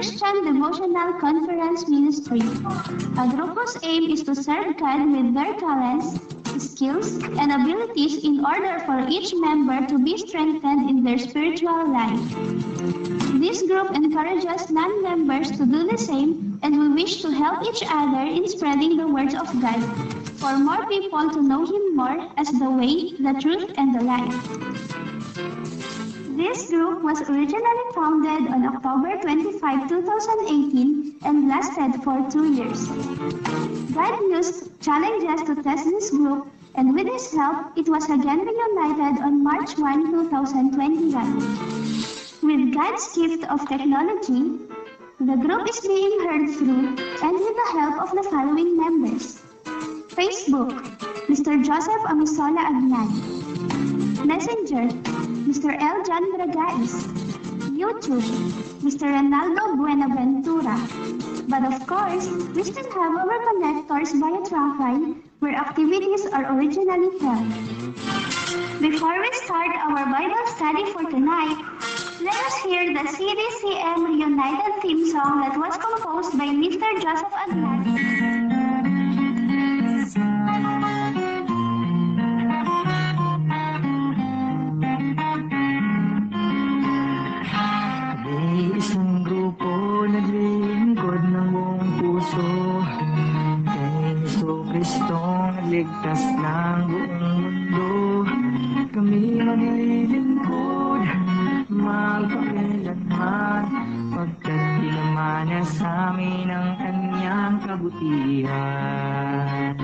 Christian Devotional Conference Ministry, a group whose aim is to serve God with their talents, skills, and abilities in order for each member to be strengthened in their spiritual life. This group encourages non-members to do the same, and we wish to help each other in spreading the words of God for more people to know Him more as the way, the truth, and the life. This group was originally founded on October 25, 2018 and lasted for 2 years. God used challenges to test this group, and with His help, it was again reunited on March 1, 2021. With God's gift of technology, the group is being heard through and with the help of the following members. Facebook, Mr. Joseph Amisola Agnan. Messenger, Mr. L. John Bragais. YouTube, Mr. Ronaldo Buenaventura. But of course, we still have our connectors via Tramfy, where activities are originally held. Before we start our Bible study for tonight, let us hear the CDCM Reunited theme song that was composed by Mr. Joseph Agnan. Isang grupo naglilingkod ng buong puso kay Jesucristong nagligtas ng buong mundo. Kami maglilingkod magpakailanman, pagkat tinaman niya sa amin ang kanyang kabutihan.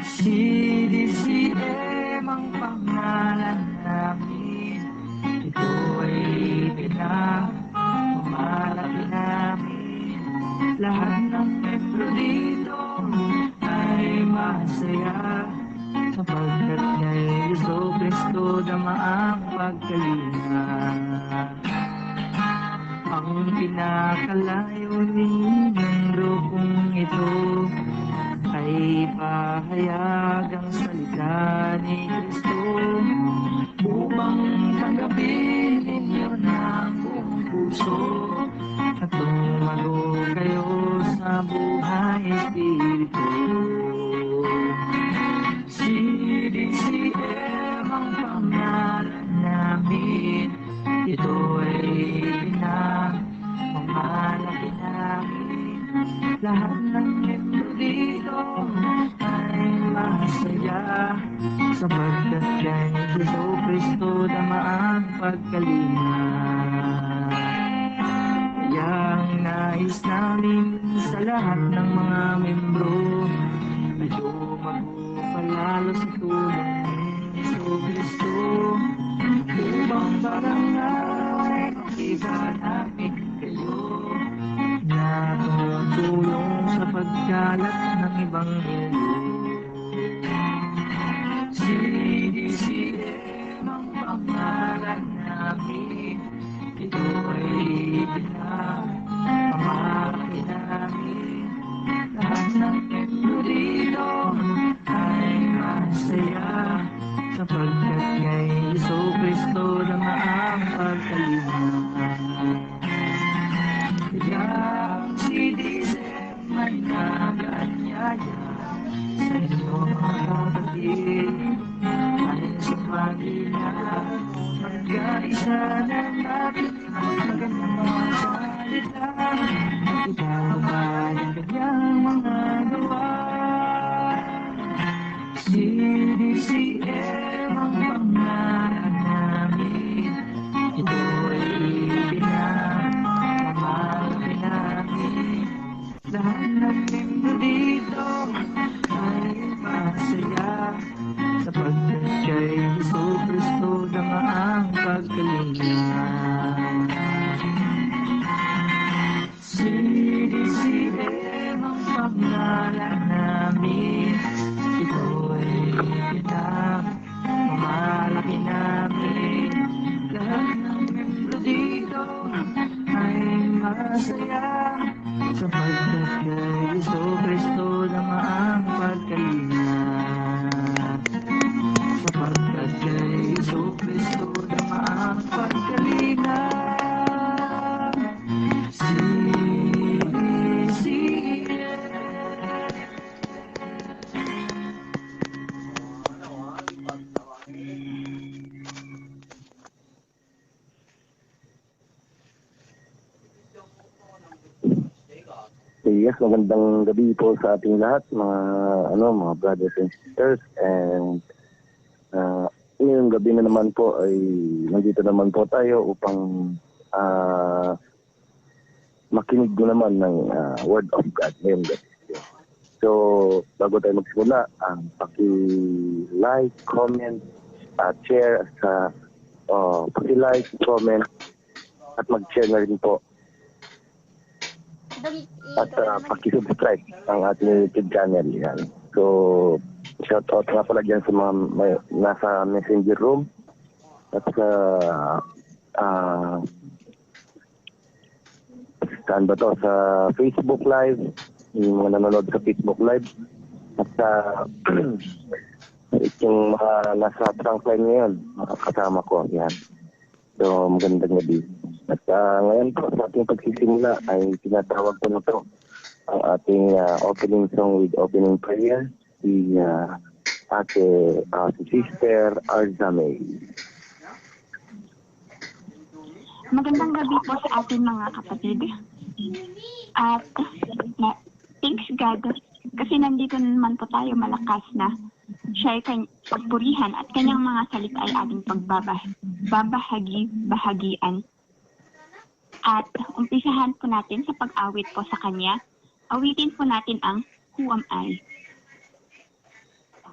CDCM ang pangalan namin, ito ay pinagmamalaki namin. Lahat ng membro dito ay masaya, sapagkat kay Jesucristo dama ang pagkalinga. Ang pinakalayunin ng grupong ito ay pahayag ang salita ni Kristo, upang tanggapin ninyo ng buong puso at tumago kayo sa buhay espiritu. CDCM ang pangalan namin, ito ay pinagmamalaki namin. Lahat ng membro dito ay masaya, sapagkat kay Jesucristo dama ang pagkalinga. Kaya ang nais namin sa lahat ng mga membro ay magpalalo sa tulong ni Jesucristo, upang barangay makita namin kayo na tumutulong sa pagkalat ng Ebanghelyo. CDCM ang pangalan namin, ito ay pinagmamalaki namin. Lahat ng membro dito ay masaya, sapagkat kay Jesucristo dama ang pagkalinga. Kaya ang CDCM ay nag-anyaya sa inyo mga kapatid, ay sa pagina magkaisa ng ating magandang mga salita, ipababay ang kanyang mga gawa. CDCM ang pangalan namin, ito ay pinagmamalaki namin. Lahat ng membro dito ay masaya, sapagkat kay Jesucristo dama ang pagkalinga. CDCM ang pangalan namin, ito ay pinagmamalaki namin. Lahat ng membro dito ay masaya, sapagkat kay Jesucristo dama ang pagkalinga. Sapagkat kay Jesucristo dama ang pagkalinga. yes, magandang gabi po sa ating lahat, mga brothers and sisters. And ngayong gabi na naman po ay nandito naman po tayo upang makinig ko naman ng Word of God ngayong gabi. So, bago tayo magsimula, paki-like, comment, share paki-like, comment, at mag-share na rin po. At paki-subscribe ang ating YouTube channel. Yan. So, shout out nga pala dyan sa mga nasa messenger room at sa saan ba to? Sa Facebook Live, yung mga nanonood sa Facebook Live at sa yung mga nasa trunk line ngayon, makakasama ko. Yan. So, magandang gabi. At ngayon po, sa ating pagsisimula ay tinatawag ko na to ang ating opening song with opening prayer, si Sister Arza May. Magandang gabi po sa ating mga kapatid. At thanks God, kasi nandito naman po tayo malakas na siya ay pagpurihan at kanyang mga salita ay ating bahagian. At umpisahan po natin sa pag-awit po sa kanya. Awitin po natin ang Who Am I?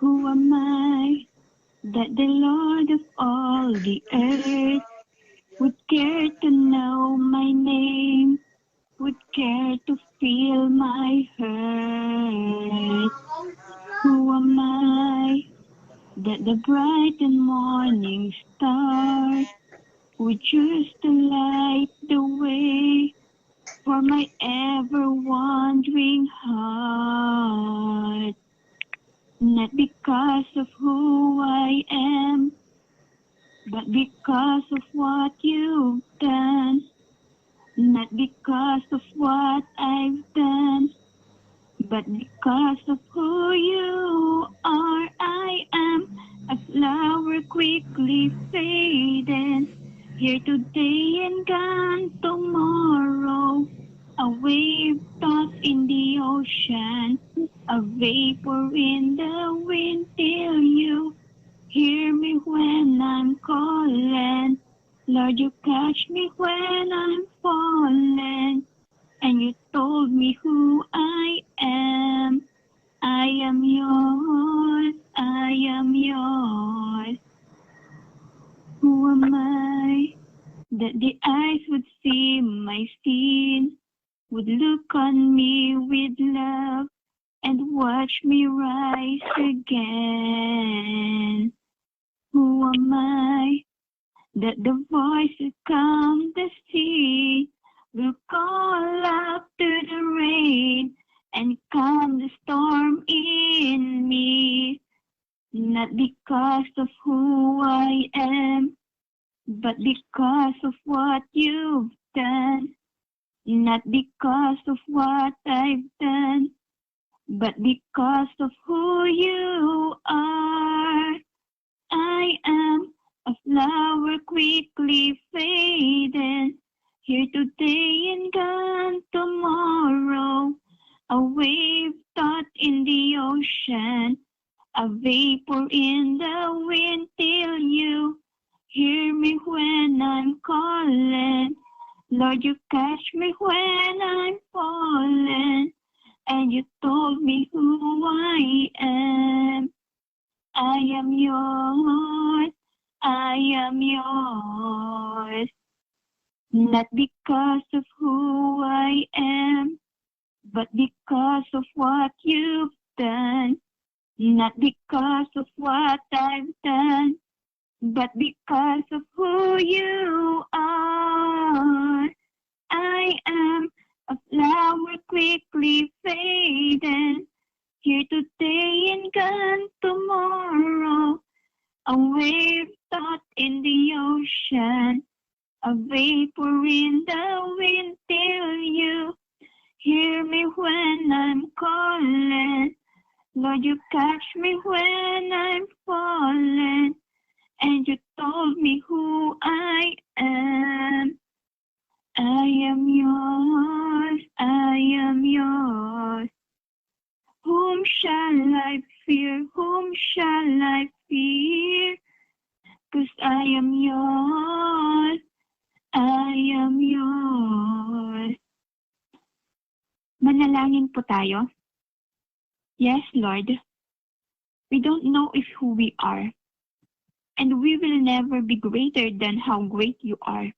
Who am I that the Lord of all the earth would care to know my name, would care to feel my hurt? Who am I that the bright and morning star would choose to light the way for my ever-wandering heart? Not because of who I am, but because of what you've done. Not because of what I've done, but because of who you are. I am a flower quickly fading, here today and gone tomorrow. A wave tossed in the ocean, a vapor in the wind till you hear me when I'm calling. Lord, you catch me when I'm falling, and you told me who I am. I am yours, I am yours. Who am I that the eyes would see my sin, would look on me with love and watch me rise again? Who am I that the voices calm the sea, will call up to the rain and calm the storm in me? Not because of who I am, but because of what you've done. Not because of what I've done, but because of who you are. I am a flower quickly fading, here today and gone tomorrow. A wave tossed in the ocean, a vapor in the wind till you hear me when I'm calling. Lord, you catch me when I'm falling, and you told me who I am. I am yours, I am yours. Not because of who I am, but because of what you've done. Not because of what I've done, but because of who you are. I am a flower quickly fading, here today and gone tomorrow. A wave tossed in the ocean, a vapor in the wind till you hear me when I'm calling. Lord, you catch me when I'm falling, and you told me who I am. I am yours, I am yours. Whom shall I fear? Whom shall I fear? 'Cause I am yours, I am yours. Manalangin po tayo. Yes, Lord. We don't know if who we are, and we will never be greater than how great you are.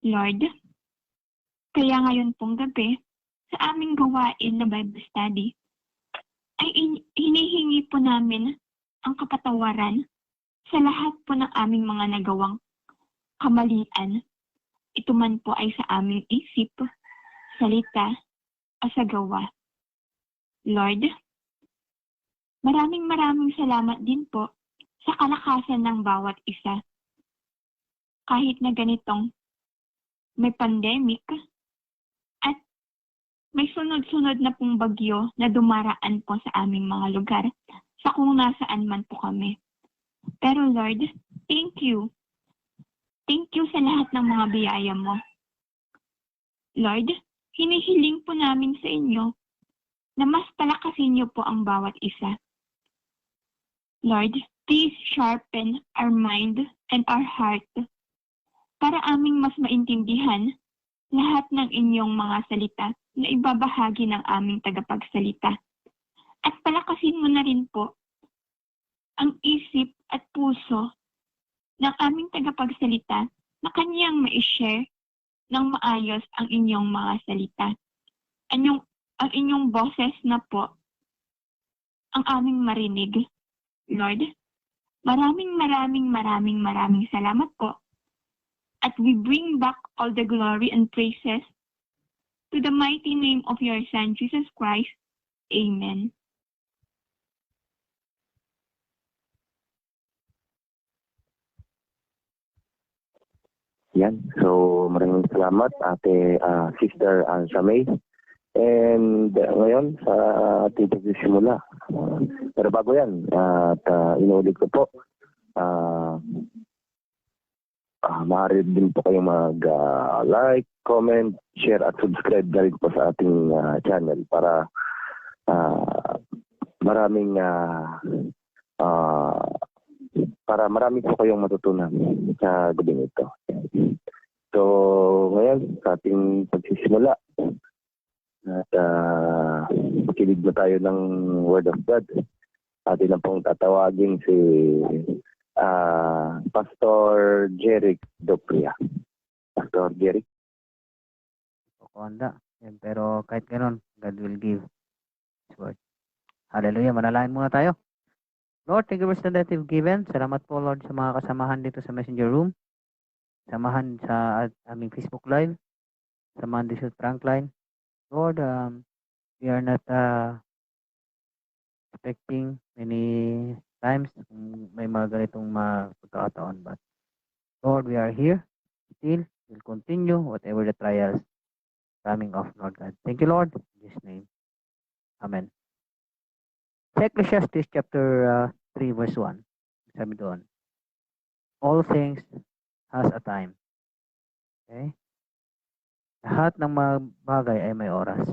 Lord, kaya ngayon pong gabi, sa aming gawain na Bible study, ay hinihingi po namin ang kapatawaran sa lahat po ng aming mga nagawang kamalian. Ito man po ay sa aming isip, salita, o sa gawa. Lord, maraming salamat din po sa kalakasan ng bawat isa. Kahit na ganitong may pandemic at may sunod-sunod na pong bagyo na dumaraan po sa aming mga lugar sa kung nasaan man po kami. Pero Lord, thank you. Thank you sa lahat ng mga biyaya mo. Lord, hinihiling po namin sa inyo na mas palakasin niyo po ang bawat isa. Lord, please sharpen our mind and our heart para aming mas maintindihan lahat ng inyong mga salita na ibabahagi ng aming tagapagsalita. At palakasin mo na rin po ang isip at puso ng aming tagapagsalita na kanyang ma-share ng maayos ang inyong mga salita. Ang inyong boses na po ang aming marinig. Lord, maraming salamat po. At we bring back all the glory and praises to the mighty name of your Son, Jesus Christ. Amen. Yan. So, maraming salamat, Ate Sister Shamay. And ngayon, sa ating pagsisimula. Pero bago yan, at inuulit ko po, maaari din po kayong mag-like, comment, share at subscribe na rin po sa ating channel para marami po kayong matutunan sa gabi nito. So, ngayon, sa ating pagsisimula, at makinig na tayo ng Word of God. Atin na pong tatawagin si Pastor Jeric Dopria. Pastor Jeric. Ako handa. Pero kahit ganun, God will give His word. Hallelujah. Manalangin muna tayo. Lord, thank you for that you've given. Salamat po, Lord, sa mga kasamahan dito sa Messenger Room. Samahan sa aming Facebook Live. Samahan dito sa Prankline. Lord, we are not expecting many times may mga ganitong pagkakataon. But Lord, we are here. Still, we'll continue whatever the trials coming off, Lord God. Thank you, Lord. In His name. Amen. Ecclesiastes chapter 3 verse 1. Sabi doon, all things has a time. Okay? Lahat ng mga bagay ay may oras.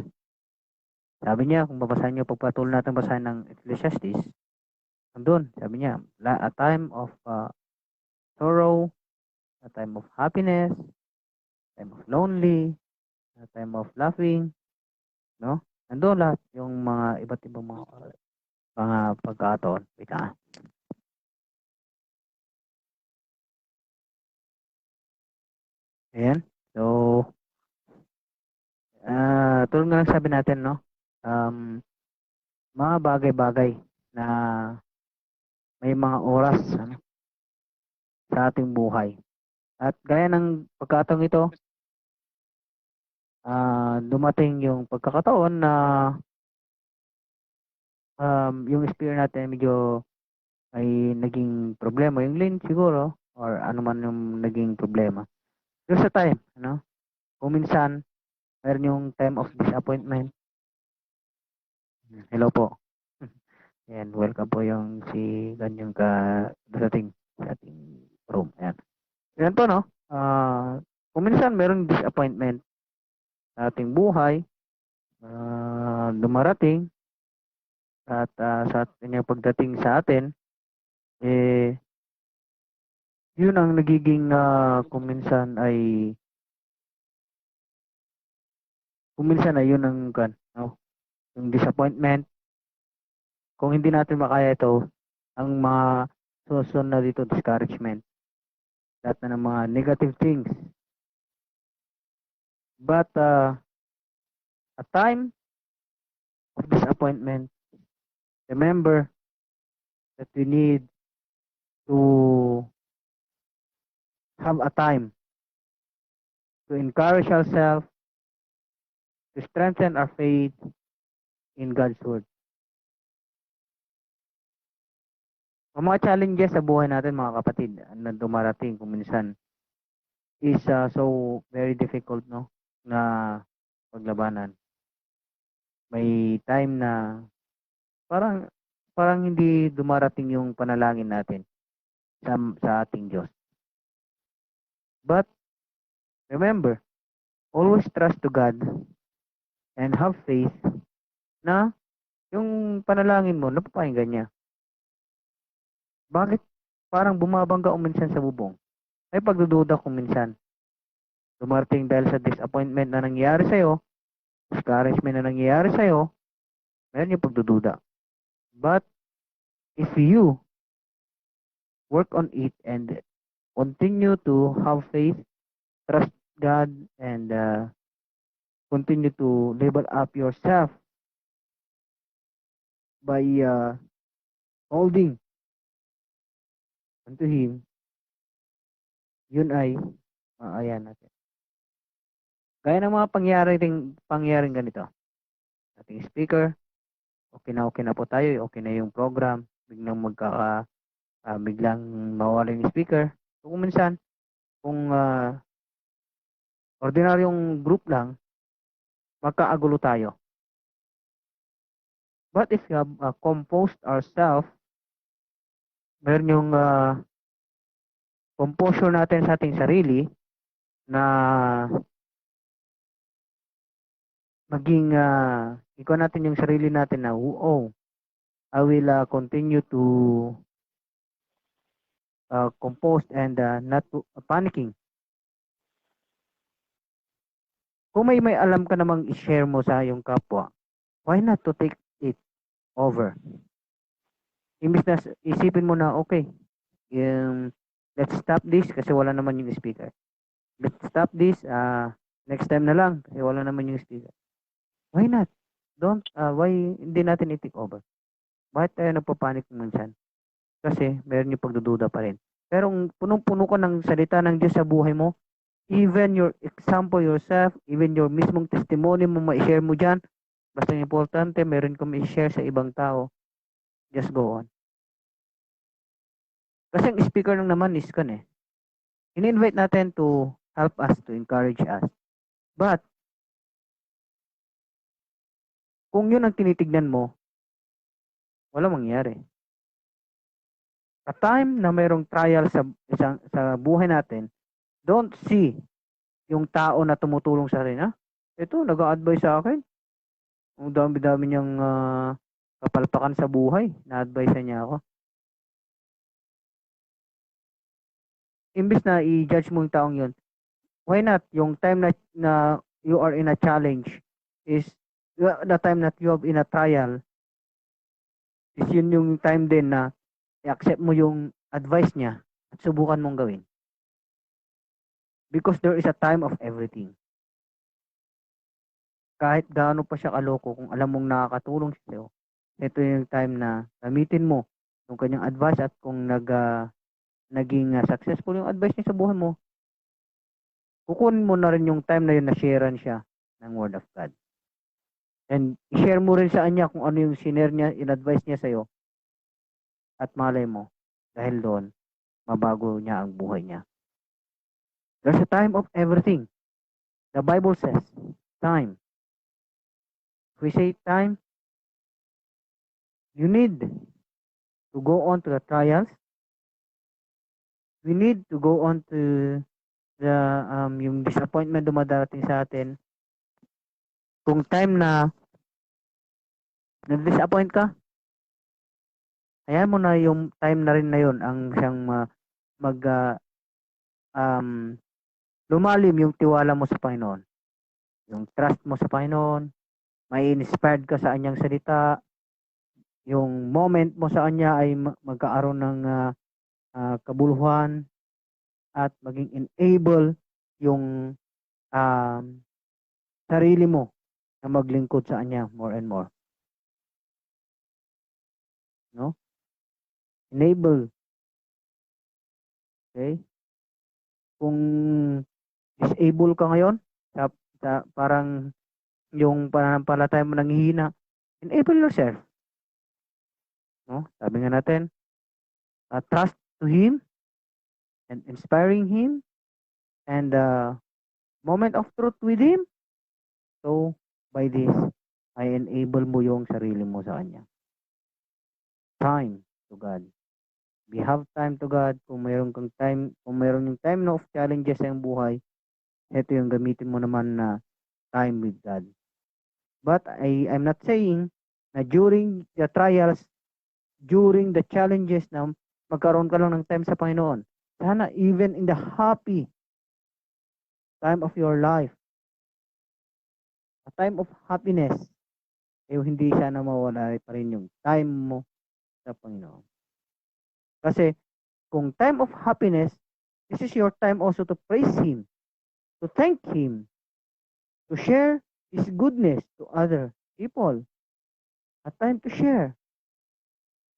Sabi niya, kung babasahin niyo, pagpatuloy natin basahin ng Ecclesiastes, andun, sabi niya, a time of sorrow, a time of happiness, a time of lonely, a time of laughing, no? Andun lahat yung mga iba't ibang mga pagkakataon. Wait na. Ayan. So, tulad nga lang sabi natin, no? Mga bagay-bagay na may mga oras sa ating buhay. At gaya ng pagkataong ito, dumating yung pagkakataon na yung spirit natin medyo ay naging problema. Yung lane siguro, or ano man yung naging problema. There's a time, kung minsan, meron yung time of disappointment. Hello po. And welcome po yung si Ganyong ka dating sa ating room. Ayan. Yan po, no? Kung minsan merong disappointment sa ating buhay, dumarating at sa kanyang pagdating sa atin, yun ang nagiging kung minsan ay yun ang no? Yung disappointment. Kung hindi natin makaya ito, ang mga susunod na dito, discouragement. Lahat na ng mga negative things. But a time of disappointment, remember that we need to have a time to encourage ourselves, to strengthen our faith in God's Word. Ang mga challenges sa buhay natin, mga kapatid, na dumarating kung minsan is so very difficult, no, na paglabanan. May time na parang hindi dumarating yung panalangin natin sa ating Diyos. But remember, always trust to God and have faith na yung panalangin mo, napapakinggan niya. Bakit parang bumabangga minsan sa bubong? Ay pagdududa kung minsan. Dumarating dahil sa disappointment na nangyayari sa'yo, discouragement na nangyayari sa'yo, meron yung pagdududa. But if you work on it and continue to have faith, trust God, and continue to level up yourself by holding unto Him, yun ay maayan natin. Gaya ng mga pangyaring ganito. Ating speaker, okay na po tayo, okay na yung program, biglang biglang mawala yung speaker. So, kung minsan, kung ordinaryong group lang, magkaagulo tayo. But if you have composed ourselves, meron yung composure natin sa ating sarili na maging ikaw natin yung sarili natin na I will continue to compose and not to, panicking. Kung may alam ka namang i-share mo sa iyong kapwa, why not to take it over? Imbis na isipin mo na, okay, let's stop this kasi wala naman yung speaker. Let's stop this, next time na lang kasi wala naman yung speaker. Why not? Why hindi natin i-take over? Bakit tayo nagpapanik minsan? Kasi meron yung pagdududa pa rin. Pero punong-puno ka ng salita ng Diyos sa buhay mo, even your example yourself, even your mismong testimony mo, ma-share mo dyan, basta importante, meron kang i-share sa ibang tao, just go on. Kasi ang speaker lang naman is ini-invite natin to help us, to encourage us. But, kung yun ang tinitignan mo, wala mangyayari. A time na mayroong trial sa buhay natin, don't see yung tao na tumutulong sa akin. Ito, nag-a-advise sa akin. Ang dami-dami niyang kapalpakan sa buhay. Na-advise niya ako. Imbis na i-judge mo yung taong yun, why not? Yung time na you are in a challenge is the time that you have in a trial is yun yung time din na i-accept mo yung advice niya at subukan mong gawin. Because there is a time of everything. Kahit gaano pa siya kaloko, kung alam mong nakakatulong siya, ito yung time na gamitin mo yung kanyang advice at kung naging successful yung advice niya sa buhay mo, kukunin mo na rin yung time na yun na sharean siya ng Word of God. And i-share mo rin sa kanya kung ano yung sinare niya, in-advise niya sa'yo. At malay mo, dahil doon, mabago niya ang buhay niya. There's a time of everything. The Bible says, time. If we say time, you need to go on to the trials. We need to go on to yung disappointment dumadarating sa atin, kung time na na-disappoint ka, hayaan mo na yung time na rin na yun ang siyang mag lumalim yung tiwala mo sa Panginoon. Yung trust mo sa Panginoon, may inspired ka sa anyang salita, yung moment mo sa Kanya ay magkaaroon ng kabuluhan at maging enable yung sarili mo na maglingkod sa Kanya more and more. No? Enable. Okay? Kung disable ka ngayon, parang yung pananampalataya mo nanghihina, enable yourself. No? Sabi nga natin, trust to Him and inspiring Him and moment of truth with Him. So, by this, I enable mo yung sarili mo sa Kanya. Time to God. We have time to God. Kung mayroon kang time, kung mayroon yung time na of challenges sa iyong buhay, ito yung gamitin mo naman na time with God. But I'm not saying na during the trials, during the challenges na magkaroon ka lang ng time sa Panginoon. Sana even in the happy time of your life, a time of happiness, hindi sana mawala pa rin yung time mo sa Panginoon. Kasi kung time of happiness, this is your time also to praise Him, to thank Him, to share His goodness to other people. A time to share.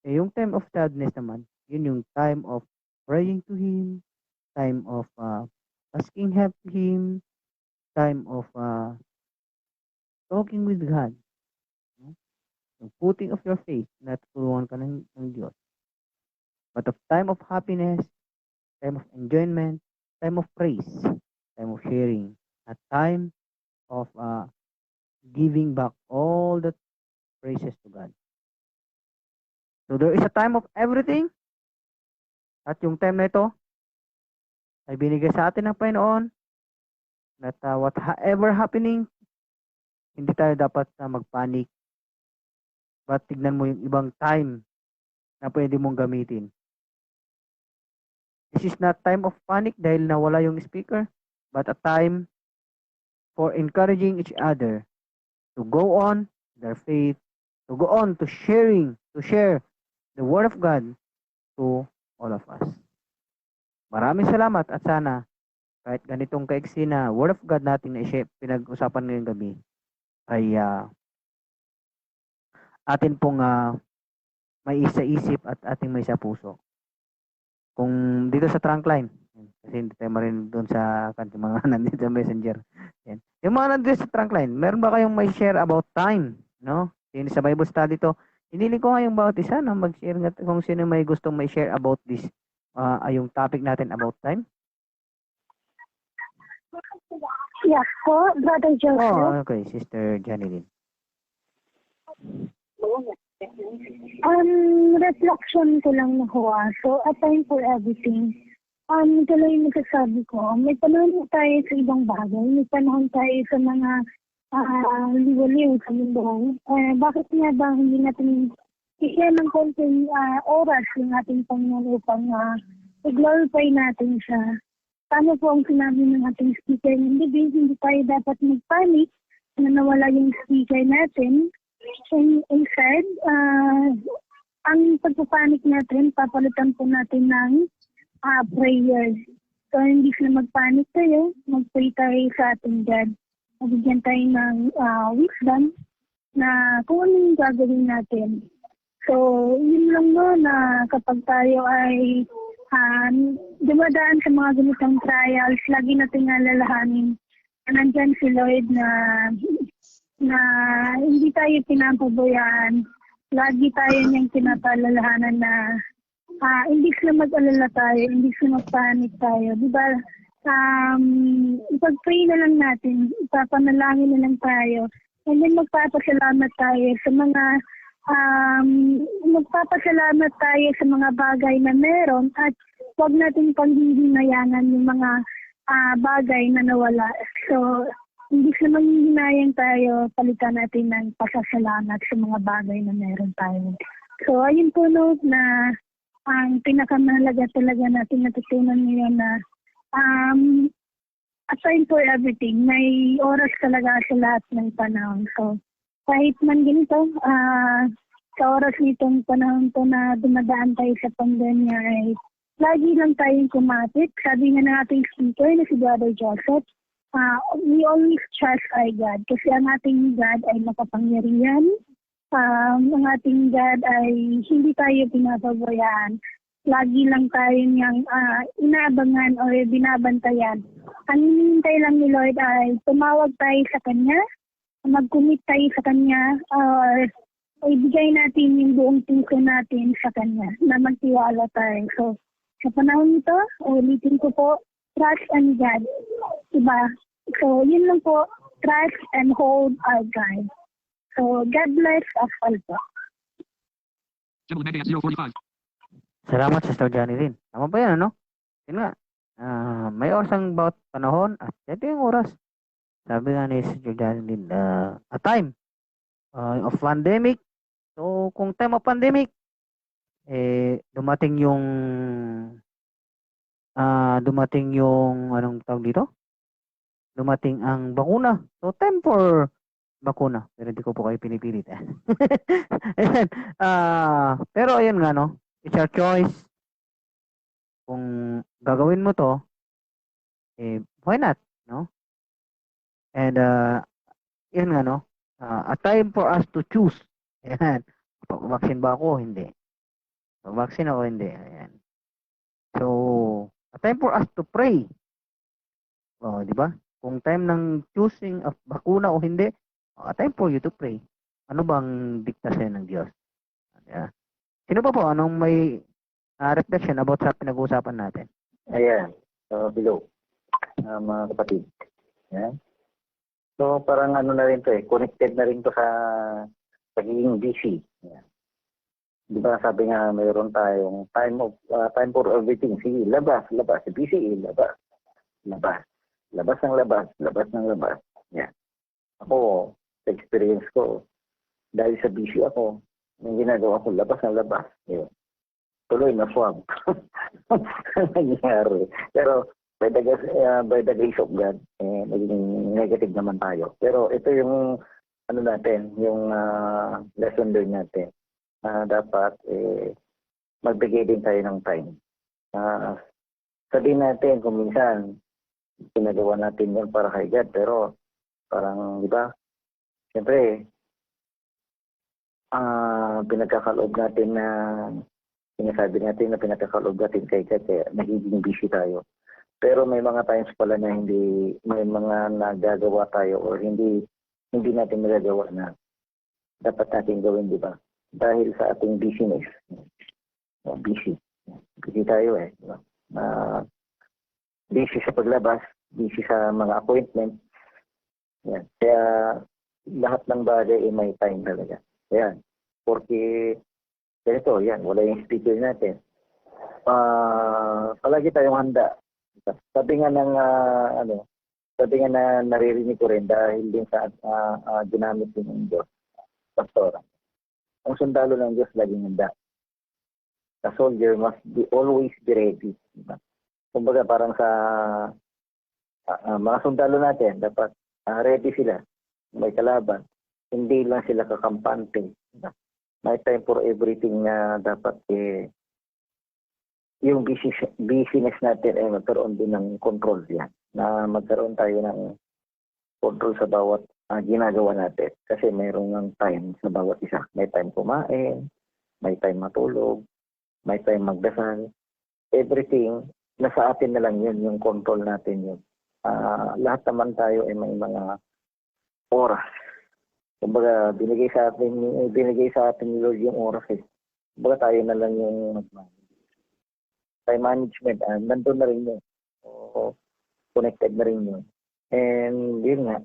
Yung time of sadness naman, yun yung time of praying to Him, time of asking help to Him, time of talking with God. Yung putting of your faith, na tutulungan ka ng Diyos. But of time of happiness, time of enjoyment, time of praise, time of sharing, a time of giving back all the praises to God. So there is a time of everything. At yung time na ito ay binigay sa atin ng Panginoon. That whatever happening, hindi tayo dapat magpanik. But tignan mo yung ibang time na pwede mong gamitin. This is not time of panic dahil nawala yung speaker, but a time for encouraging each other to go on their faith, to go on to share the Word of God to all of us. Maraming salamat at sana kahit ganitong kaiksi na Word of God natin na pinag-usapan ngayong gabi ay atin pong may isa-isip at ating may isa puso. Kung dito sa trunk line, kasi hindi tayo marin doon sa mga nandito sa messenger. Yan. Yung mga nandito sa trunk line, meron ba kayong may share about time? No? Yun sa Bible study to. Hindi ko nga yung bawat isa na mag-share kung sino may gustong may share about this, yung topic natin about time. Yes po, Brother Joseph. Oh, okay, Sister Janeline. Reflection ko lang na ho. So, a time for everything. Ito lang yung nagsasabi ko. May panahon tayo sa ibang bagay. May panahon tayo sa mga liwaliw sa mundo. Bakit nga ba hindi natin i-share ng konting oras yung ating Panginoon upang i-glorify natin siya? Tama po ang sinabi ng ating speaker. Hindi tayo dapat mag-panic na nawala yung speaker natin. Instead, ang pagpapanik natin, papalitan po natin ng prayers. So, hindi sila magpanik tayo, mag-pray tayo sa ating God. Mabigyan tayo ng wisdom na kung ano yung gagawin natin. So, yun lang no, na kapag tayo ay dumadaan sa mga ganitong trials, lagi natin alalahanin na nandyan si Lord na hindi tayo pinapabayaan. Lagi tayo niyang pinapalalahanan na hindi sila mag-alala tayo, hindi sila magpanik tayo. Diba? Ipag-pray na lang natin, ipapanalangin na lang tayo. And then magpapasalamat tayo sa mga bagay na meron at huwag natin panghihinayangan yung mga bagay na nawala. So, hindi sa manghihinayang tayo, palitan natin ng pasasalamat sa mga bagay na meron tayo. So, ayun po no, na ang pinakamahalaga talaga natin natutunan ngayon na a time for everything. May oras talaga sa lahat ng panahon. So, kahit man ganito, sa oras nitong panahon to na dumadaan tayo sa pandemya ay lagi lang tayong kumapit. Sabi nga ng ating speaker na si Brother Joseph, we always trust our God kasi ang ating God ay makapangyarihan. Ang ating God ay hindi tayo pinapabayaan. Lagi lang tayo niyang inaabangan o binabantayan. Ang hinihintay lang ni Lord ay tumawag tayo sa Kanya, mag-commit tayo sa Kanya, or ibigay natin yung buong puso natin sa Kanya na magtiwala tayo. So, sa panahon nito, ulitin ko po, trust on God. Diba? So, yun lang po, trust and hold our God. So, God bless us all po. Salamat, Sister Johnny Lynn. Tama ba yan, ano? Yun nga. May oras ang bawat panahon at ito yung oras. Sabi nga ni Sister Johnny Lynn, a time of pandemic. So, kung time of pandemic, dumating yung anong tawag dito? Dumating ang bakuna. So, time for bakuna. Pero hindi ko po kayo pinipilit. Ayan. Pero ayun nga, no? It's your choice. Kung gagawin mo to, why not? No? And, yun nga, no? A time for us to choose. Ayan. Pag-vaccine ba ako? Hindi. Pag-vaccine ako? Hindi. Ayan. So, a time for us to pray. Di ba? Kung time ng choosing of bakuna o hindi, a time for you to pray. Ano bang dikta sa'yo ng Diyos? Yeah. Sino pa po? Anong may reflection about sa pinag-uusapan natin? Ayan. So, below. Mga kapatid. Ayan. So, parang ano na rin to connected na rin to sa pagiging busy. Ayan. Di ba sabi nga mayroon tayong time for everything. Sige, labas. Busy, labas. Labas ng labas. Ayan. Ako, sa experience ko, dahil sa busy ako, yung ginagawa ko, labas ng labas. Yun. Tuloy na swab. Nangyari. Pero by the grace of God, naging negative naman tayo. Pero ito yung yung lesson learned natin. Dapat magbigay din tayo ng time. Sabihin natin kung minsan ginagawa natin yun para kay God, pero parang, di ba? Siyempre, pinagkakaloob natin na sinasabi natin na pinagkakaloob natin kay God, nagiging busy tayo. Pero may mga times pala na may mga nagagawa tayo or hindi natin magagawa na dapat natin gawin, di ba? Dahil sa ating busyness. Busy tayo di ba? Busy sa paglabas, busy sa mga appointment. Yan. Kaya lahat ng bagay may time talaga. Ayan. Porque ganito, wala yung speaker natin. Palagi tayong handa. Sabi nga na naririnig ko rin dahil din sa ginamit din ng Diyos. Pastora. Ang sundalo ng Diyos laging handa. The soldier must always be ready. Diba? Kumbaga parang sa mga sundalo natin, dapat ready sila. May kalaban. Hindi lang sila kakampante. Diba? May time for everything na dapat yung busyness natin ay magkaroon din ng control yan. Na magkaroon tayo ng control sa bawat ginagawa natin. Kasi mayroon ng time sa bawat isa. May time kumain, may time matulog, may time magdasal. Everything, nasa atin na lang yun, yung control natin yun. Lahat naman tayo ay may mga oras. Kumbaga, binigay sa atin ni Lord yung oras Kumbaga tayo na lang yung time management. Nandun na rin yun. So, connected na rin yun. And yun nga,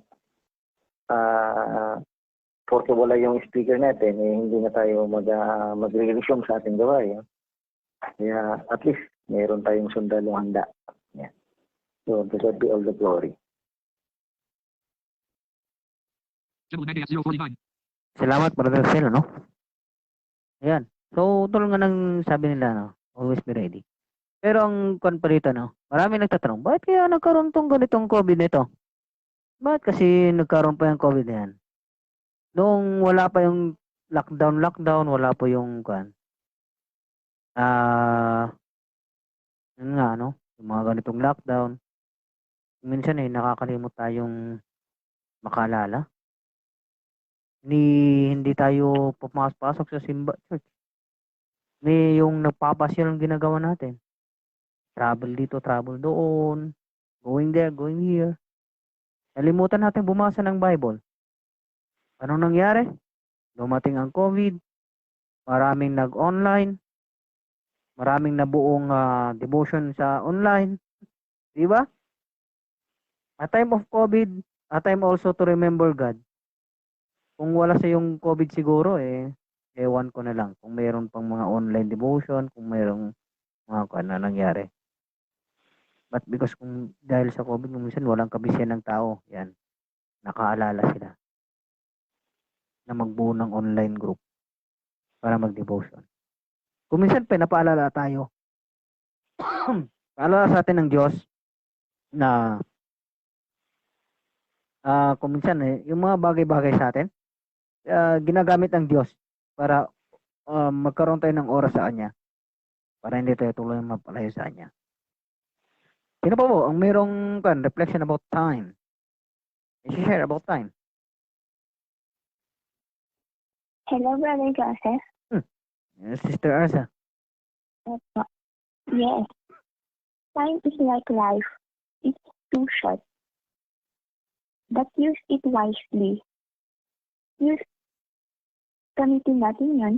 porque wala yung speaker natin, hindi na tayo magre-resume sa ating gawain. Kaya at least, mayroon tayong sundalong handa. Yan. So, to God be all the glory. Salamat, Brother Sel, no? Ayan. So, tulad nga ng sabi nila, no? Always be ready. Pero ang kwan pa dito, no? Marami nagtatanong, bakit kaya nagkaroon tong ganitong COVID nito? Bakit kasi nagkaroon pa yung COVID na yan? Noong wala pa yung lockdown, wala pa yung kwan. Yun nga, no? Yung mga ganitong lockdown. Minsan nakakalimot tayong makaalala. Hindi tayo pumasok sa simba church. May yung nagpapasyal ang ginagawa natin. Travel dito, travel doon. Going there, going here. Nalimutan natin bumasa ng Bible. Anong nangyari? Dumating ang COVID. Maraming nag-online. Maraming nabuong devotion sa online. Di ba? A time of COVID, a time also to remember God. Kung wala sa yung COVID siguro, ewan ko na lang. Kung mayroon pang mga online devotion, kung mayroong mga na nangyari. But because kung dahil sa COVID, minsan walang kabisyan ng tao, yan, nakaalala sila na magbuo ng online group para mag-devotion. Kung minsan pinapaalala tayo, paalala sa atin ng Diyos na kung minsan yung mga bagay-bagay sa atin, ginagamit ng Diyos para magkaroon tayo ng oras sa Kanya para hindi tayo tuloy mapalayo sa Kanya. Sino pa po ang mayroong reflection about time? I-share about time. Hello, Brother Joseph. Sister Arza. Yes. Time is like life. It's too short. But use it wisely. Gamitin natin yun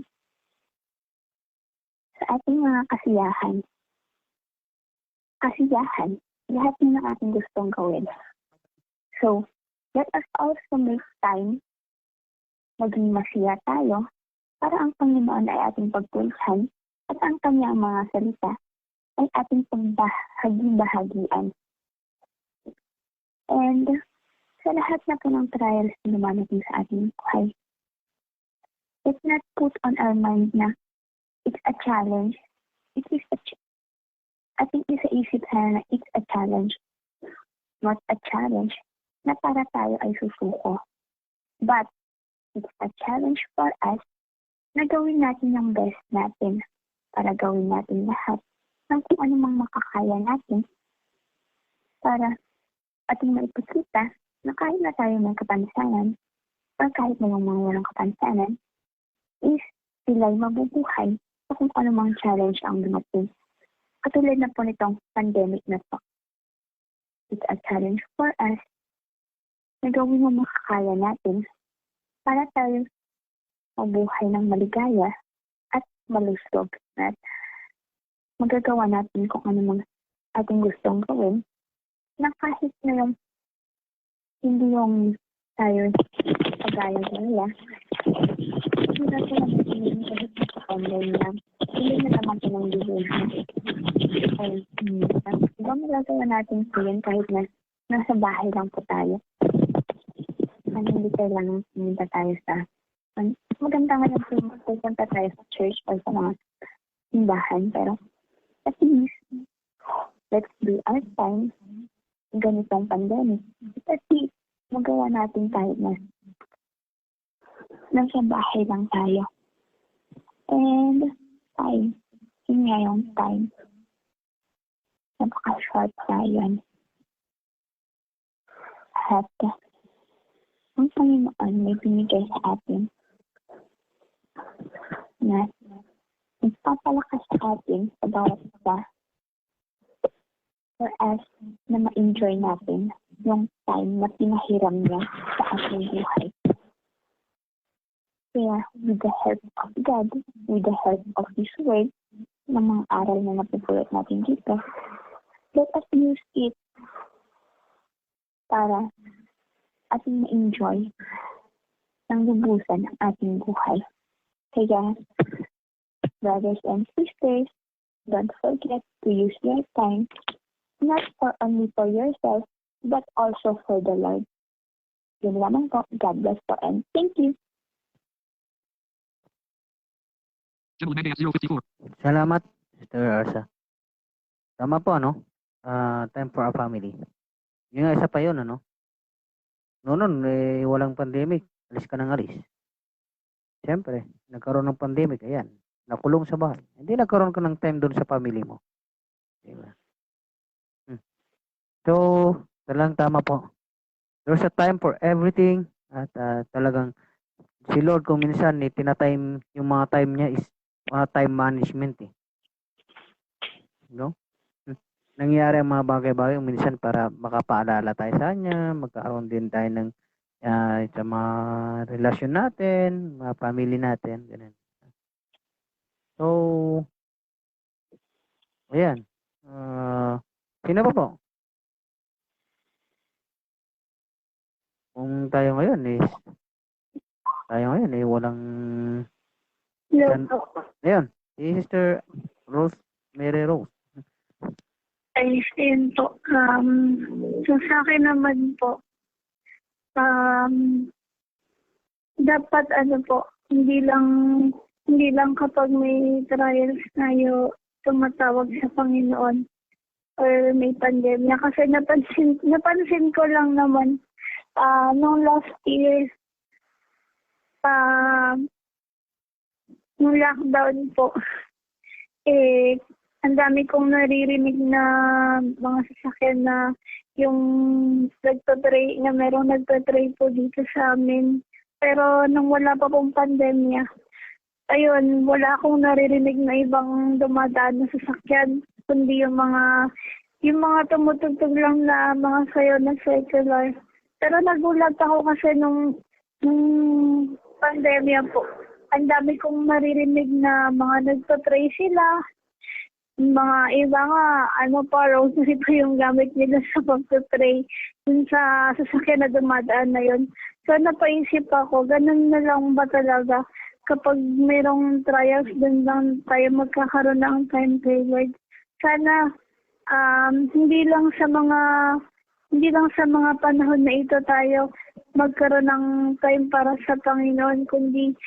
sa ating mga kasiyahan. Lahat ng ating gustong gawin. So, let us also make time, maging masaya tayo, para ang Panginoon ay ating pagpulsan at ang kanyang mga salita ay ating pagbahagi-bahagian. And sa lahat na po ng trials na lumalating sa ating buhay, let's not put on our mind na it's a challenge. Ating isa-isip sana na it's a challenge, not a challenge na para tayo ay susuko. But it's a challenge for us na gawin natin ang best natin para gawin natin lahat ng kung anumang makakaya natin para ating maipakita na kahit na tayo may kapansanan or kahit na yung mga walang kapansanan is sila'y mabubuhay sa kung anumang challenge ang dumating. Katulad na po nitong pandemic na to. It's a challenge for us na gawin mo makakaya natin para tayo mabuhay ng maligaya at malusog at magagawa natin kung ano mang ating gustong gawin na kahit na yung hindi yung tayo pagaya-gaya. Hindi na sila natin kahit sa online lang. Hindi na naman ito ng devotion. Diba magagawa natin po yun kahit na nasa bahay lang po tayo. Hindi kailangan pumunta tayo sa maganda nga yung pupunta tayo sa church o sa mga simbahan. Pero at least, let's do our time ganitong pandemic. At least, magawa natin kahit na nasa bahay lang tayo. And time. Yun nga yung time. Napaka-short tayo. At ang Panginoon may binigay sa atin na nagpapalakas sa atin sa bawat isa for us na ma-enjoy natin yung time na pinahiram niya sa ating buhay. Kaya with the help of God, with the help of His Word, ng mga aral na napupulot natin dito, let us use it para ating ma-enjoy ng lubusan ang ating buhay. Kaya, brothers and sisters, don't forget to use your time not only for yourself, but also for the Lord. Yun lamang po. God bless po and thank you. Salamat, Sister Arsa. Tama po, ano? Time for our family. Yung nga, isa pa yun, ano? Noon, walang pandemic. Alis ka ng alis. Siyempre, nagkaroon ng pandemic, ayan. Nakulong sa bahay. Hindi nagkaroon ka ng time doon sa family mo. Diba? So, talagang tama po. There's a time for everything. At talagang si Lord kung minsan tinatime yung mga time niya is time management eh. No? Nangyayari ang mga bagay-bagay minsan para makapaalala tayo sa kanya, magkaroon din tayo ng sa mga relasyon natin, mga family natin, ganun. So, ayan. Sino pa po? Kung tayo ngayon walang ayun, si Sister Rose, Mary Rose. Ay, yun po. So sa akin naman po, dapat hindi lang kapag may trials tayo tumatawag sa Panginoon or may pandemya. Kasi napansin ko lang naman nung last year, nung lockdown po, ang dami kong naririnig na mga sasakyan na yung merong nagtatray po dito sa amin. Pero nung wala pa pong pandemya, ayun, wala akong naririnig na ibang dumadaan na sasakyan, kundi yung mga tumutugtog lang na mga sayo na secular. Pero nagulat ako kasi nung pandemya po, ang dami kong maririnig na mga nagtatray sila. Mga iba nga, rosary pa yung gamit nila sa pagtatray dun sa sasakyan na dumadaan na yun. So napaisip ako, ganun na lang ba talaga kapag mayroong trials, dun lang tayo magkakaroon ng time kay Lord. Sana hindi lang sa mga panahon na ito tayo magkaroon ng time para sa Panginoon, kundi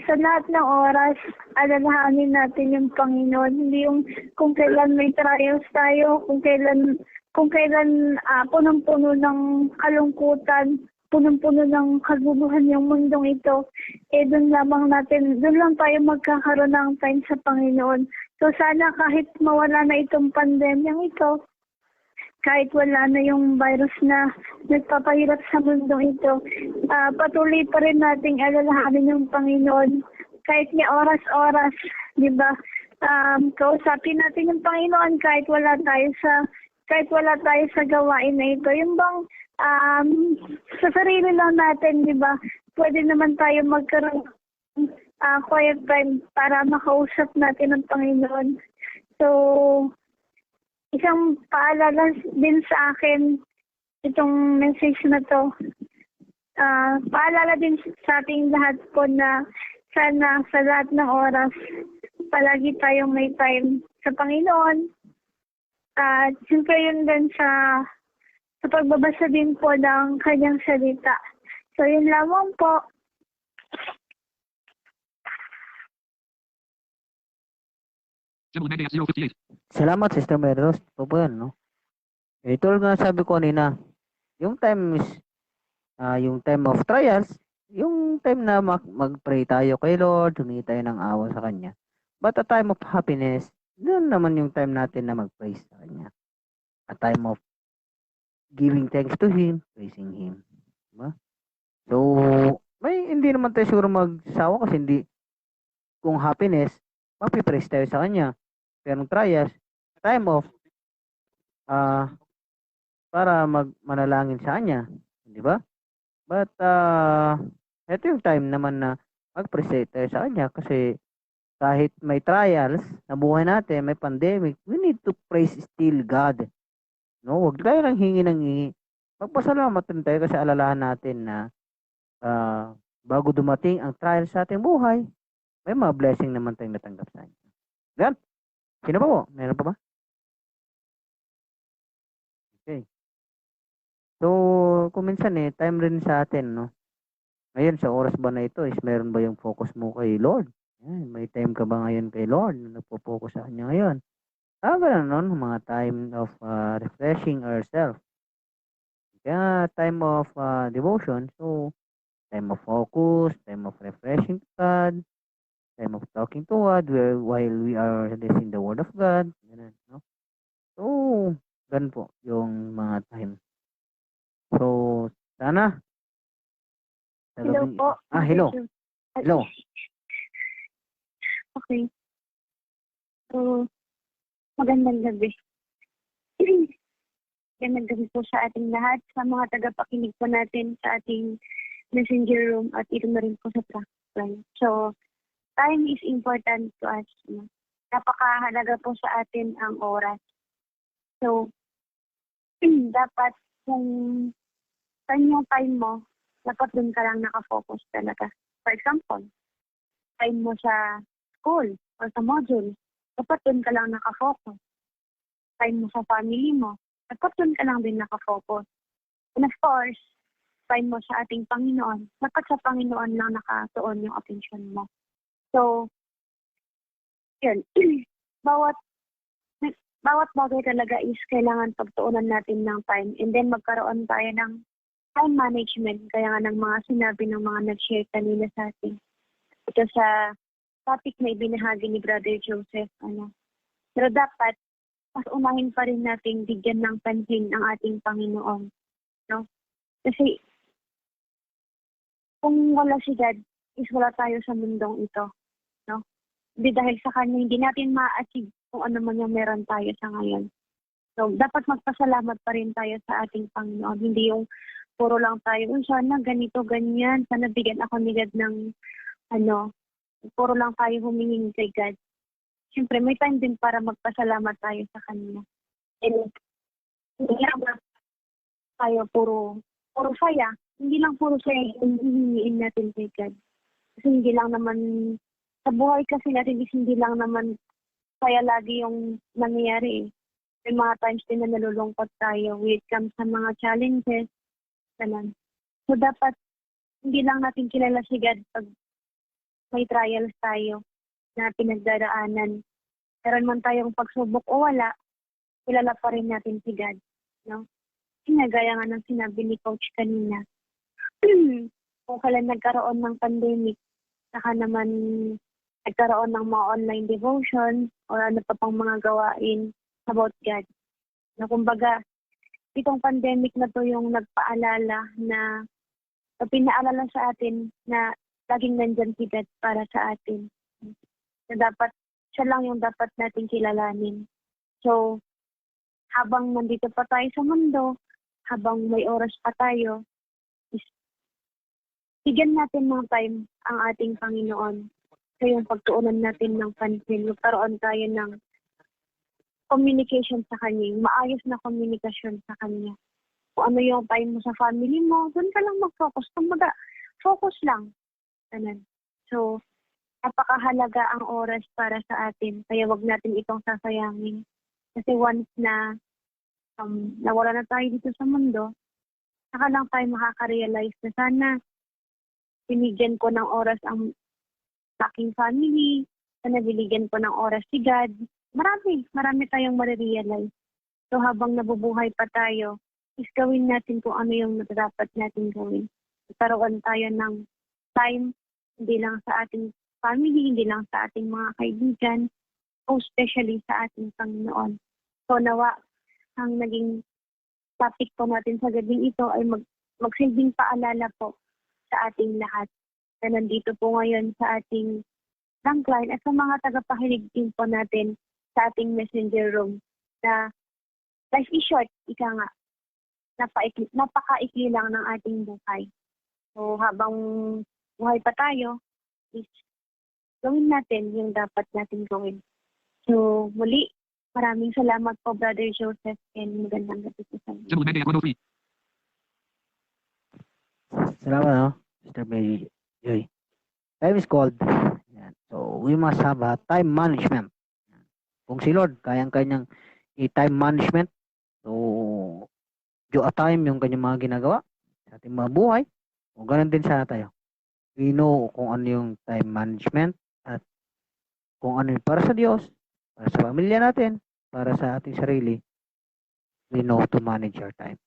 sa lahat ng oras, alalahanin natin yung Panginoon. Hindi yung kung kailan may trials tayo, kung kailan punong-puno ng kalungkutan, punong-puno ng kaguluhan yung mundong ito, doon lang tayo magkakaroon ng time sa Panginoon. So sana kahit mawala na itong pandemyang ito, kahit wala na yung virus na nagpapahirap sa mundong ito, patuloy pa rin nating alalahanin yung Panginoon. Kahit nga oras-oras, di ba? Kausapin natin yung Panginoon kahit wala tayo sa gawain na ito. Yung bang sa sarili lang natin, di ba? Pwede naman tayo magkaroon quiet time para makausap natin ang Panginoon. So, isang paalala din sa akin itong message na to. Paalala din sa ating lahat po na sana sa lahat ng oras palagi tayong may time sa Panginoon. At siyempre yun din sa pagbabasa din po ng kanyang salita. So yun lamang po. Salamat, Sister Mary Rose. Ito po yan, no? Ito nga sabi ko kanina, yung time is, yung time of trials, yung time na mag-pray tayo kay Lord, humingi tayo ng awa sa Kanya. But a time of happiness, doon naman yung time natin na mag-praise sa Kanya. A time of giving thanks to Him, praising Him. Diba? So, hindi naman tayo siguro magsawa kasi hindi, kung happiness, mapipraise tayo sa Kanya. Pero trials, time of para manalangin sa Kanya, di ba? But ito yung time naman na mag-praise tayo sa Kanya kasi kahit may trials na buhay natin, may pandemic, we need to praise still God. No, wag tayo lang hingi ng hingi. Magpasalamat din tayo kasi alalahan natin na bago dumating ang trials sa ating buhay, may mga blessing naman tayong natanggap sa Kanya. Gan? Sino pa po? Meron pa ba? So, kung minsan time rin sa atin, no? Ngayon, sa oras ba na ito is meron ba yung focus mo kay Lord? Yan, may time ka ba ngayon kay Lord na nagpo-focus sa Kanya ngayon? Ganun, no? Mga time of refreshing ourselves. Kaya time of devotion, so time of focus, time of refreshing to God, time of talking to God while we are listening the Word of God. Ganun, no? So, ganun po yung mga time. So, sana sa Hello gabing po. hello. Hello. Okay. So, magandang gabi. Magandang gabi po sa ating lahat, sa mga tagapakinig po natin sa ating messenger room at ito na rin po sa Trackline. So, time is important to us. No? Napakahalaga po sa atin ang oras. So, dapat kung saan yung time mo, dapat dun ka lang nakafocus talaga. For example, time mo sa school or sa module, dapat dun ka lang nakafocus. Time mo sa family mo, dapat dun ka lang din nakafocus. And of course, time mo sa ating Panginoon, dapat sa Panginoon lang nakatuon yung attention mo. So, yun. bawat bagay talaga is kailangan pagtuunan natin ng time and then magkaroon tayo ng time management. Kaya nga ng mga sinabi ng mga nag-share kanina sa atin. Ito sa topic na ibinahagi ni Brother Joseph. Pero dapat, mas unahin pa rin natin bigyan ng pansin ang ating Panginoon. No? Kasi, kung wala si God, is wala tayo sa mundong ito. No? Hindi dahil sa Kanya, hindi natin ma-achieve kung ano man yung meron tayo sa ngayon. So, dapat magpasalamat pa rin tayo sa ating Panginoon. Hindi yung puro lang tayo, sana ganito, ganyan, sana bigyan ako ni God ng puro lang tayo humingi kay God. Siyempre, may time din para magpasalamat tayo sa Kanya. And hindi lang tayo puro saya. Hindi lang puro saya yung hihingiin natin kay God. Kasi hindi lang naman, sa buhay kasi natin, hindi lang naman saya lagi yung nangyayari. May mga times din na nalulungkot tayo when it comes sa mga challenges. Ganun. So, dapat hindi lang natin kilala si God pag may trials tayo na pinagdaraanan. Meron man tayong pagsubok o wala, kilala pa rin natin si God. No? Gaya nga ng sinabi ni Coach kanina. Kung kailan nagkaroon ng pandemic, saka naman nagkaroon ng mga online devotion o ano pa pang mga gawain about God. Na kumbaga, itong pandemic na to yung nagpaalala na pinaalala sa atin na laging nandyan si God para sa atin. Na dapat, siya lang yung dapat natin kilalanin. So, habang nandito pa tayo sa mundo, habang may oras pa tayo, bigyan natin ng time ang ating Panginoon. So, yung pagtuunan natin ng pansin, magkaroon tayo ng communication sa Kanya, maayos na komunikasyon sa Kanya. Kung ano yung time mo sa family mo, doon ka lang mag-focus. Kumbaga, focus lang. Ganun. So, napakahalaga ang oras para sa atin. Kaya wag natin itong sasayangin. Kasi once na nawala na tayo dito sa mundo, saka lang tayo makaka-realize na sana binigyan ko ng oras ang aking family, sana binigyan ko ng oras si God. Marami tayong marirealize. So habang nabubuhay pa tayo, is gawin natin kung ano yung dapat natin gawin. Karoon tayo ng time, hindi lang sa ating family, hindi lang sa ating mga kaibigan, o especially sa ating Panginoon. So nawa, ang naging topic po natin sa gabing ito ay magsilbing paalala po sa ating lahat na nandito po ngayon sa ating Trackline at sa mga tagapakinig din po natin sa ating messenger room na life is short, ika nga, napakaikli lang ng ating buhay. So habang buhay pa tayo, is gawin natin yung dapat natin gawin. So muli, maraming salamat po Brother Joseph and magandang gabi po sa inyo. Salamat, Mr. Mary Joy. Time is called. Yan. So, we must have a time management. Yan. Kung si Lord, kayang-kanyang i-time management, so, due a time yung kanyang mga ginagawa sa ating mga buhay. O ganun din sana tayo. We know kung ano yung time management at kung ano yung para sa Diyos, para sa pamilya natin, para sa ating sarili. We know to manage our time.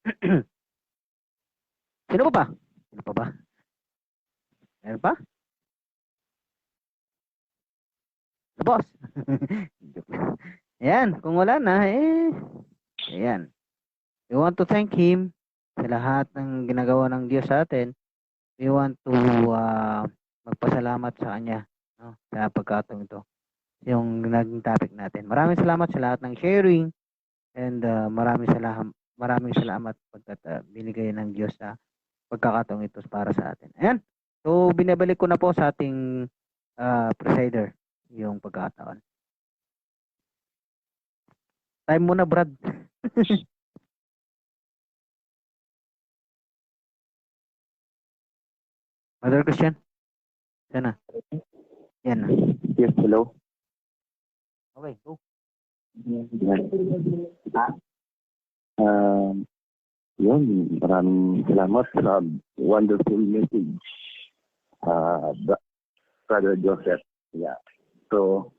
Sino pa ba? Sino pa ba? Meron pa? The boss. Ayan, kung wala na, ayan. We want to thank Him sa lahat ng ginagawa ng Diyos sa atin. We want to magpasalamat sa Kanya, no, sa pagkataong ito. Yung naging topic natin. Maraming salamat sa lahat ng sharing and maraming salamat pagkat binigay ng Diyos sa pagkakataong ito para sa atin. Ayan. So, binabalik ko na po sa ating presider yung pagkakataon. Time muna, Brad. Mother Christian? Sana. Yan na. Yes, hello. Okay, go. Yun, maraming salamat sa wonderful message. Brother Joseph. Yeah. So,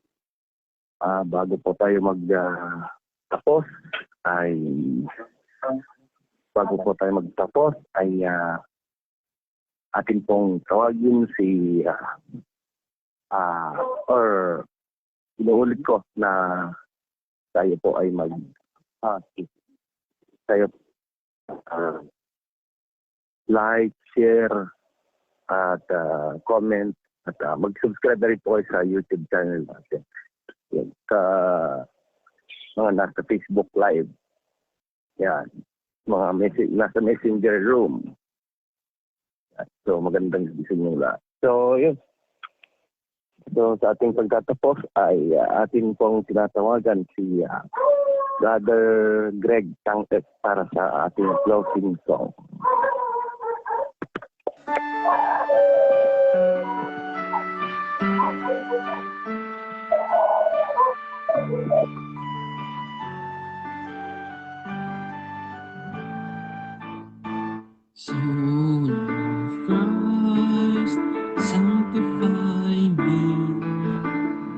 bago po tayo magtapos ay atin pong tawagin si or inuulit ko na tayo po ay like, share at comment at mag-subscribe na rin po kayo sa YouTube channel natin. Yan, mga nasa Facebook Live. Yan. Mga nasa Messenger Room. So, magandang gabi sa inyong lahat. So, yun. So, sa ating pagtatapos ay atin pong tinatawagan si Brother Greg Tangtet para sa ating closing song. Soul of Christ, sanctify me.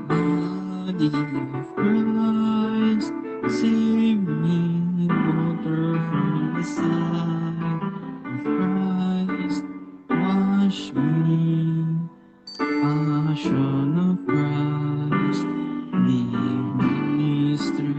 Body of Christ, save me. Water from the side of Christ, wash me. Passion of Christ, give me strength.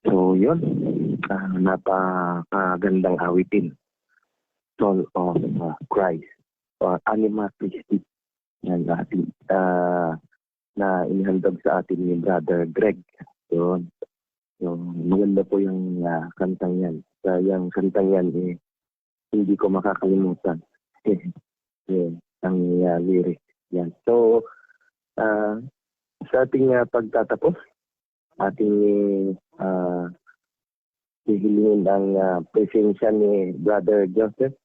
So, yun. Napakagandang awitin. Soul of Christ. Or Anima Christi. Yan natin. Na inihandog sa atin ni Brother Greg. Yun. So, maganda po yung kantang yan. Yung kantang yan, hindi ko makakalimutan. Ang lyric. Yan. So, sa ating pagtatapos, ating hihilingin ang presensya ni Brother Joseph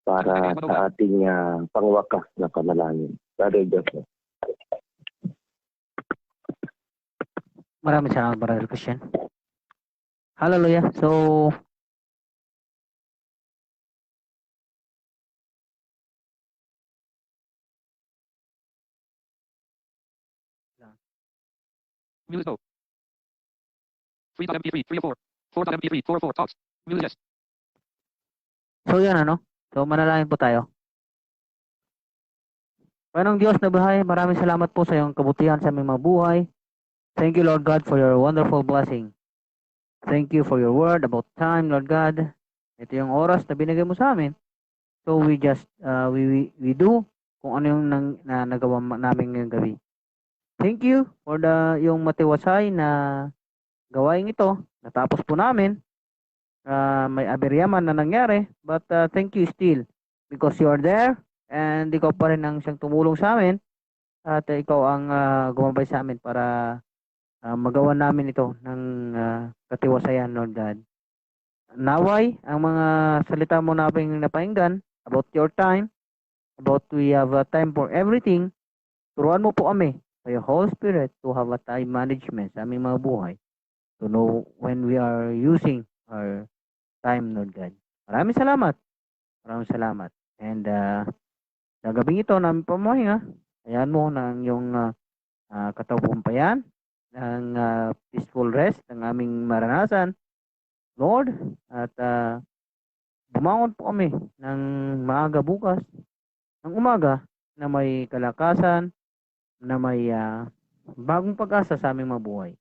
para sa ating pangwakas na panalangin. Brother Joseph. Maraming salamat, Brother Christian. Hallelujah. So, Music mode. 3.mp3, 3 of 4. 4.mp3, 4 of 4, talks. Music yes. so yan ano. So, manalangin po tayo. Panginoong Diyos na buhay, maraming salamat po sa iyong kabutihan sa aming mga buhay. Thank you, Lord God, for your wonderful blessing. Thank you for your word about time, Lord God. Ito yung oras na binigay mo sa amin. So we just, we do kung ano yung nagawa namin ngayong gabi. Thank you for yung matiwasay na gawain ito. Natapos po namin. May aberyaman na nangyari. But thank you still because you are there and ikaw pa rin ang siyang tumulong sa amin. At ikaw ang gumabay sa amin para magawa namin ito ng katiwasayan, Lord God. Naway, ang mga salita mo namin napahinggan about your time, about we have a time for everything, turuan mo po kami by your Holy Spirit to have a time management sa aming mga buhay, to know when we are using our time, Lord God. Maraming salamat. Maraming salamat. And sa gabing ito namin pamahinga, ayan mo ng yung katagumpayan, ng peaceful rest ng aming maranasan, Lord, at bumangon po kami ng maaga bukas, ng umaga, na may kalakasan, na may bagong pag-asa sa aming mabuhay.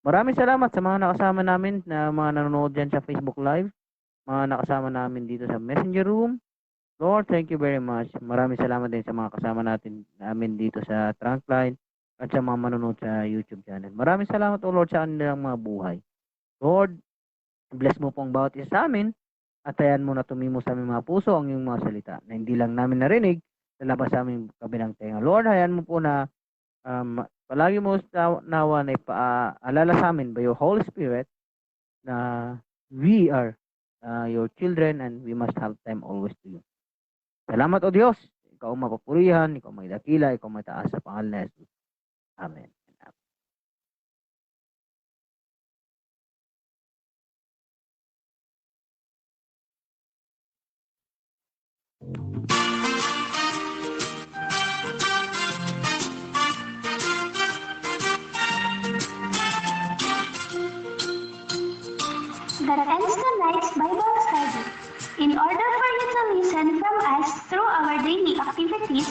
Maraming salamat sa mga nakasama namin, na mga nanonood dyan sa Facebook Live, mga nakasama namin dito sa Messenger Room. Lord, thank you very much. Maraming salamat din sa mga kasama namin dito sa Trunkline, at sa mga manonood sa YouTube channel. Maraming salamat o Lord sa kanilang mga buhay. Lord, bless mo po ang bawat isa sa amin at ayan mo na tumimo sa aming mga puso ang iyong mga salita na hindi lang namin narinig sa labas sa aming kabilang tenga. Lord, ayan mo po na palagi mo nawa na ipaalala sa amin by your Holy Spirit na we are your children and we must have time always to you. Salamat o Diyos. Ikaw ang mapapurihan, ikaw ang may dakila, ikaw ang may taas sa pangalan ni Jesus. Amen. That ends tonight's Bible study. In order for you to listen from us through our daily activities,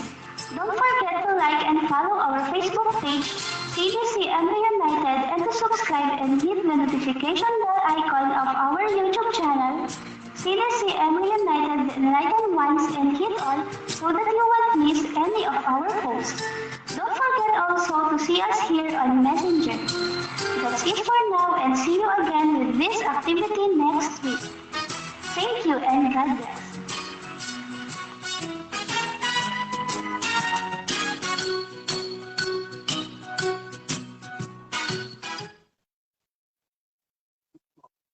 don't forget to like and follow our Facebook page, CDCM Reunited, and to subscribe and hit the notification bell icon of our YouTube channel, CDCM Reunited, Enlighten Ones, and hit all so that you won't miss any of our posts. Don't forget also to see us here on Messenger. That's it for now, and see you again with this activity next week. Thank you and God bless.